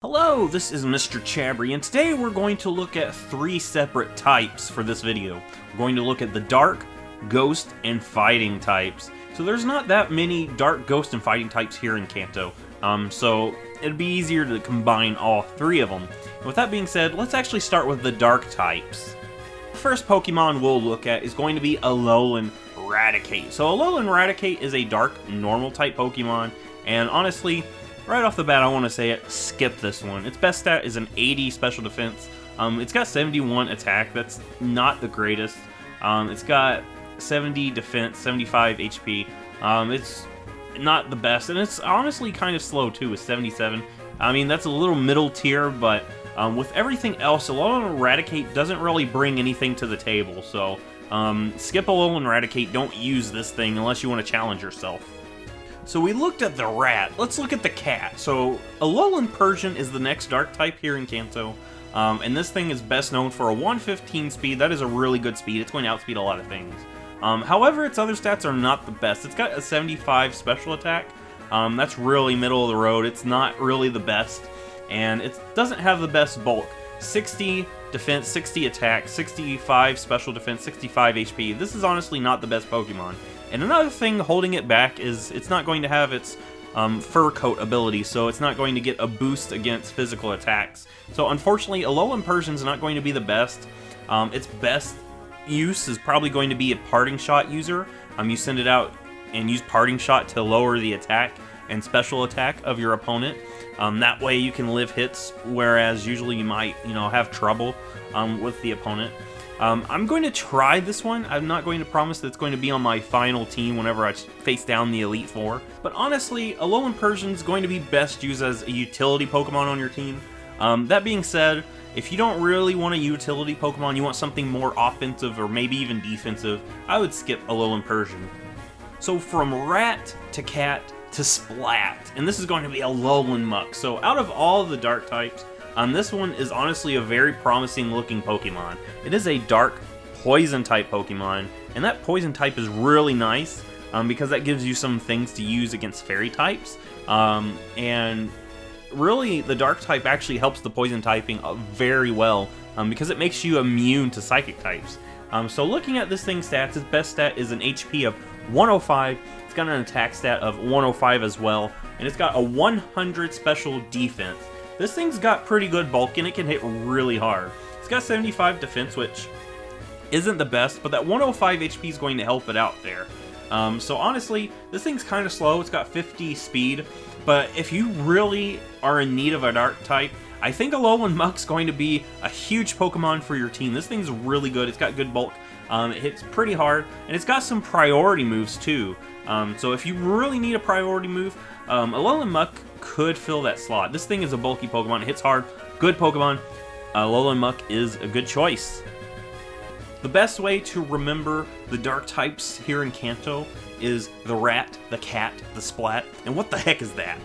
Hello, this is Mr. Chabry, and today we're going to look at three separate types for this video. We're going to look at the Dark, Ghost, and Fighting types. So there's not that many Dark, Ghost, and Fighting types here in Kanto, so it'd be easier to combine all three of them. And with that being said, let's actually start with the Dark types. The first Pokemon we'll look at is going to be Alolan Raticate. So Alolan Raticate is a Dark, normal type Pokemon, and honestly, right off the bat, I want to say it, skip this one. Its best stat is an 80 special defense. It's got 71 attack, that's not the greatest. It's got 70 defense, 75 HP. It's not the best, and it's honestly kind of slow too with 77. I mean, that's a little middle tier, but with everything else, Alolan Raticate doesn't really bring anything to the table. So skip Alolan Raticate, don't use this thing unless you want to challenge yourself. So we looked at the rat, let's look at the cat. So Alolan Persian is the next Dark type here in Kanto, and this thing is best known for a 115 speed. That is a really good speed, it's going to outspeed a lot of things. However, its other stats are not the best. It's got a 75 special attack, that's really middle of the road, it's not really the best, and it doesn't have the best bulk. 60 defense, 60 attack, 65 special defense, 65 HP. This is honestly not the best Pokemon. And another thing holding it back is it's not going to have its fur coat ability, so it's not going to get a boost against physical attacks. So unfortunately, Alolan Persian's not going to be the best. Its best use is probably going to be a Parting Shot user. You send it out and use Parting Shot to lower the attack and special attack of your opponent. That way you can live hits, whereas usually you might, have trouble with the opponent. I'm going to try this one. I'm not going to promise that it's going to be on my final team whenever I face down the Elite Four. But honestly, Alolan Persian is going to be best used as a utility Pokemon on your team. That being said, if you don't really want a utility Pokemon, you want something more offensive or maybe even defensive, I would skip Alolan Persian. So from Rat to Cat to Splat, and this is going to be Alolan Muck. So out of all of the Dark types, this one is honestly a very promising looking Pokemon. It is a Dark Poison type Pokemon, and that Poison type is really nice because that gives you some things to use against Fairy types. And really, the Dark type actually helps the Poison typing very well because it makes you immune to Psychic types. So looking at this thing's stats, its best stat is an HP of 105. It's got an attack stat of 105 as well, and it's got a 100 special defense. This thing's got pretty good bulk and it can hit really hard. It's got 75 defense, which isn't the best, but that 105 HP is going to help it out there. So honestly, this thing's kind of slow. It's got 50 speed, but if you really are in need of a Dark type, I think Alolan Muck's going to be a huge Pokemon for your team. This thing's really good. It's got good bulk. It hits pretty hard, and it's got some priority moves too. So if you really need a priority move, Alolan Muck could fill that slot. This thing is a bulky Pokemon, it hits hard, good Pokemon. Alolan Muck is a good choice. The best way to remember the Dark types here in Kanto is the Rat, the Cat, the Splat, and what the heck is that?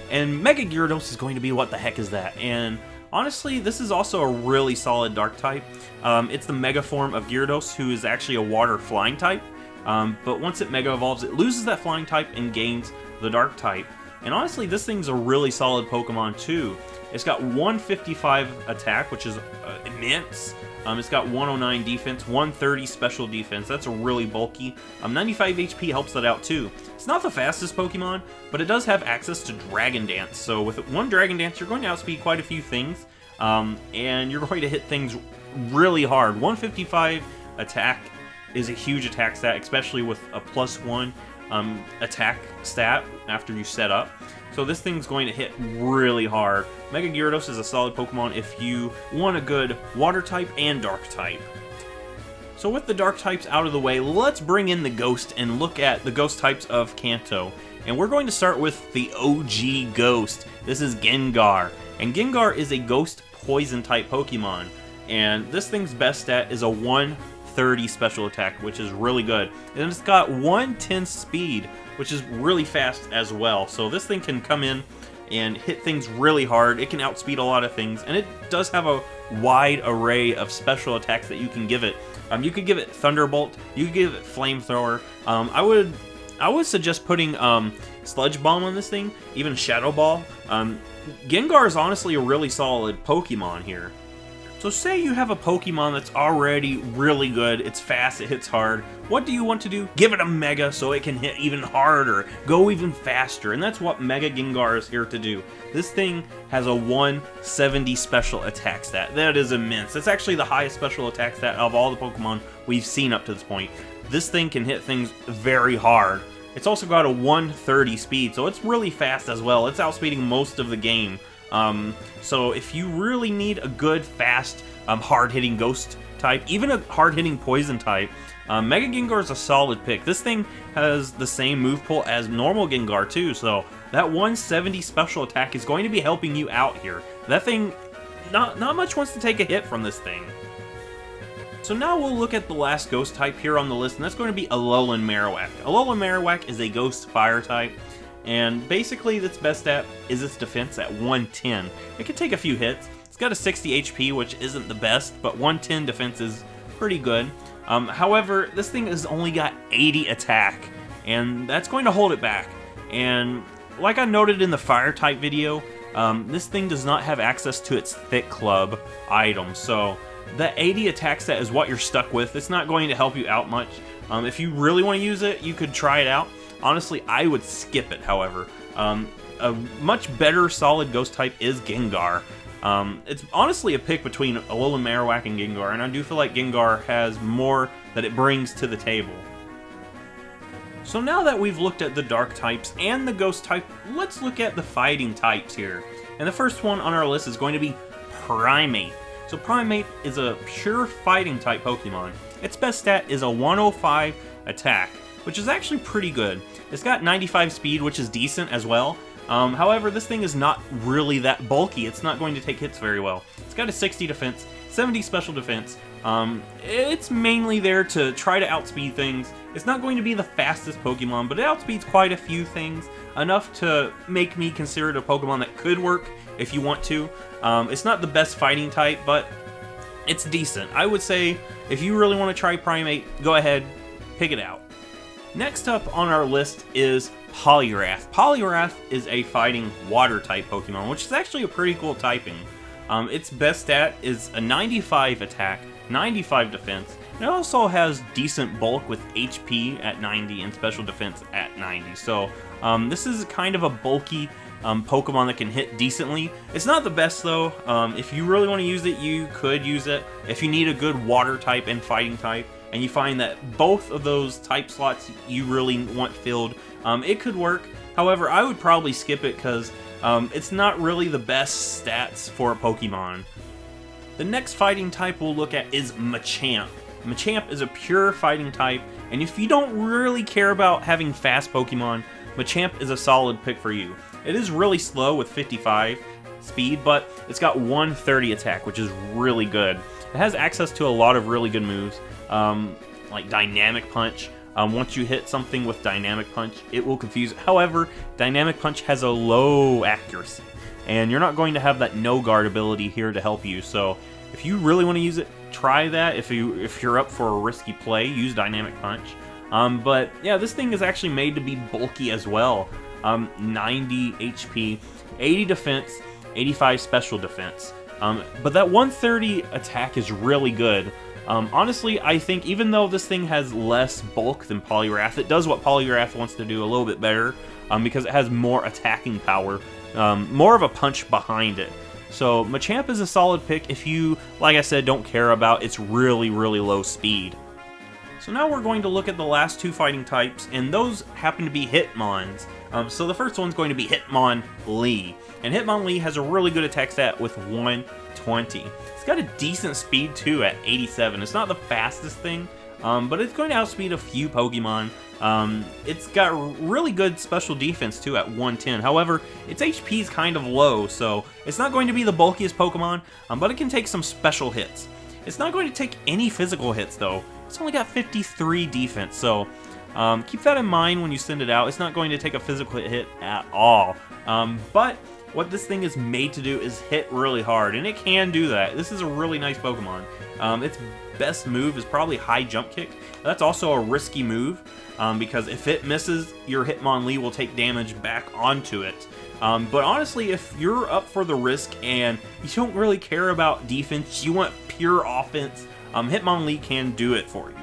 And Mega Gyarados is going to be what the heck is that? And honestly, this is also a really solid Dark type. It's the Mega form of Gyarados, who is actually a Water Flying type. But once it Mega Evolves, it loses that Flying type and gains the Dark type. And honestly, this thing's a really solid Pokemon too. It's got 155 attack, which is immense. It's got 109 defense, 130 special defense. That's a really bulky. 95 HP helps that out too. It's not the fastest Pokemon, but it does have access to Dragon Dance. So with one Dragon Dance, you're going to outspeed quite a few things, and you're going to hit things really hard. 155 attack is a huge attack stat, especially with a +1 attack stat after you set up. So this thing's going to hit really hard. Mega Gyarados is a solid Pokemon if you want a good Water type and Dark type. So with the Dark types out of the way, let's bring in the Ghost and look at the Ghost types of Kanto. And we're going to start with the OG Ghost. This is Gengar. And Gengar is a Ghost Poison type Pokemon. And this thing's best stat is a 130 special attack, which is really good. And it's got 110 speed, which is really fast as well. So this thing can come in and hit things really hard. It can outspeed a lot of things, and it does have a wide array of special attacks that you can give it. You could give it Thunderbolt, you could give it Flamethrower. I would suggest putting Sludge Bomb on this thing, even Shadow Ball. Gengar is honestly a really solid Pokemon here. So say you have a Pokemon that's already really good, it's fast, it hits hard. What do you want to do? Give it a Mega so it can hit even harder, go even faster, and that's what Mega Gengar is here to do. This thing has a 170 special attack stat. That is immense. That's actually the highest special attack stat of all the Pokemon we've seen up to this point. This thing can hit things very hard. It's also got a 130 speed, so it's really fast as well. It's outspeeding most of the game. So if you really need a good, fast, hard-hitting Ghost type, even a hard-hitting Poison type, Mega Gengar is a solid pick. This thing has the same move pool as normal Gengar too, so that 170 special attack is going to be helping you out here. That thing, not much wants to take a hit from this thing. So now we'll look at the last Ghost type here on the list, and that's going to be Alolan Marowak. Alolan Marowak is a Ghost Fire type. And basically, its best stat is its defense at 110. It can take a few hits. It's got a 60 HP, which isn't the best, but 110 defense is pretty good. However, this thing has only got 80 attack, and that's going to hold it back. And like I noted in the Fire-type video, this thing does not have access to its Thick Club item, so the 80 attack stat is what you're stuck with. It's not going to help you out much. If you really want to use it, you could try it out. Honestly, I would skip it, however. A much better solid Ghost type is Gengar. It's honestly a pick between Alolan Marowak and Gengar, and I do feel like Gengar has more that it brings to the table. So now that we've looked at the Dark types and the Ghost type, let's look at the Fighting types here. And the first one on our list is going to be Primeape. So Primeape is a pure Fighting type Pokemon. Its best stat is a 105 attack, which is actually pretty good. It's got 95 speed, which is decent as well. However, this thing is not really that bulky. It's not going to take hits very well. It's got a 60 defense, 70 special defense. It's mainly there to try to outspeed things. It's not going to be the fastest Pokemon, but it outspeeds quite a few things, enough to make me consider it a Pokemon that could work if you want to. It's not the best fighting type, but it's decent. I would say if you really want to try Primeape, go ahead, pick it out. Next up on our list is Poliwrath. Poliwrath is a fighting water-type Pokemon, which is actually a pretty cool typing. Its best stat is a 95 attack, 95 defense, and it also has decent bulk with HP at 90 and special defense at 90. So this is kind of a bulky Pokemon that can hit decently. It's not the best though. If you really want to use it, you could use it. If you need a good water type and fighting type, and you find that both of those type slots you really want filled, it could work. However, I would probably skip it because it's not really the best stats for a Pokemon. The next fighting type we'll look at is Machamp. Machamp is a pure fighting type, and if you don't really care about having fast Pokemon, Machamp is a solid pick for you. It is really slow with 55 speed, but it's got 130 attack, which is really good. It has access to a lot of really good moves, like Dynamic Punch. Once you hit something with Dynamic Punch, it will confuse it. However, Dynamic Punch has a low accuracy, and you're not going to have that no guard ability here to help you. So if you really want to use it, try that. If you're up for a risky play, use Dynamic Punch. But yeah, this thing is actually made to be bulky as well. 90 HP, 80 defense, 85 special defense. But that 130 attack is really good. Honestly, I think even though this thing has less bulk than Poliwrath, it does what Poliwrath wants to do a little bit better, because it has more attacking power, more of a punch behind it. So Machamp is a solid pick if you, like I said, don't care about its really, really low speed. So now we're going to look at the last two fighting types, and those happen to be Hitmons. So the first one's going to be Hitmonlee. And Hitmonlee has a really good attack stat with 120. It's got a decent speed too at 87. It's not the fastest thing, but it's going to outspeed a few Pokemon. It's got really good special defense too at 110. However, its HP is kind of low, so it's not going to be the bulkiest Pokemon, but it can take some special hits. It's not going to take any physical hits though. It's only got 53 defense, so keep that in mind when you send it out. It's not going to take a physical hit at all. But what this thing is made to do is hit really hard, and it can do that. This is a really nice Pokemon. Its best move is probably High Jump Kick. That's also a risky move, because if it misses, your Hitmonlee will take damage back onto it. But honestly, if you're up for the risk and you don't really care about defense, you want pure offense, Hitmonlee can do it for you.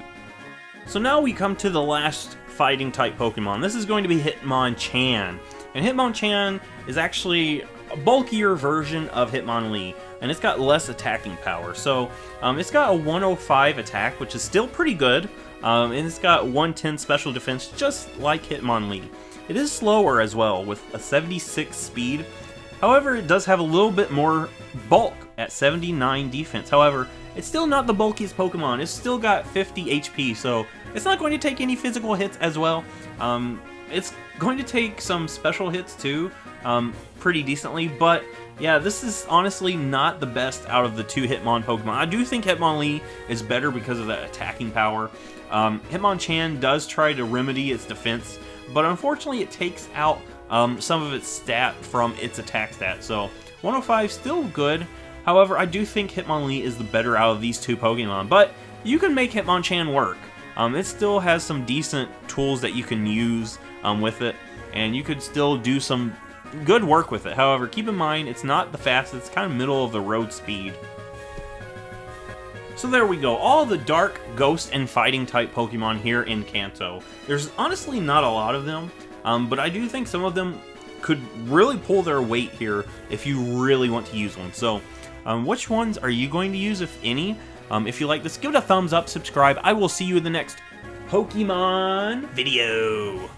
So now we come to the last fighting type Pokemon. This is going to be Hitmonchan. And Hitmonchan is actually a bulkier version of Hitmonlee, and it's got less attacking power. So it's got a 105 attack, which is still pretty good, and it's got 110 special defense, just like Hitmonlee. It is slower as well, with a 76 speed. However, it does have a little bit more bulk at 79 defense. However, it's still not the bulkiest Pokemon. It's still got 50 HP, so it's not going to take any physical hits as well. It's going to take some special hits too, pretty decently, but yeah, this is honestly not the best out of the two Hitmon Pokemon. I do think Hitmonlee is better because of that attacking power. Hitmonchan does try to remedy its defense, but unfortunately it takes out some of its stat from its attack stat, so 105 still good. However, I do think Hitmonlee is the better out of these two Pokemon, but you can make Hitmonchan work. It still has some decent tools that you can use with it, and you could still do some good work with it. However, keep in mind, it's not the fastest, it's kind of middle of the road speed. So there we go, all the dark, ghost, and fighting type Pokemon here in Kanto. There's honestly not a lot of them, but I do think some of them could really pull their weight here if you really want to use one. So which ones are you going to use, if any? If you like this, give it a thumbs up, subscribe. I will see you in the next Pokemon video.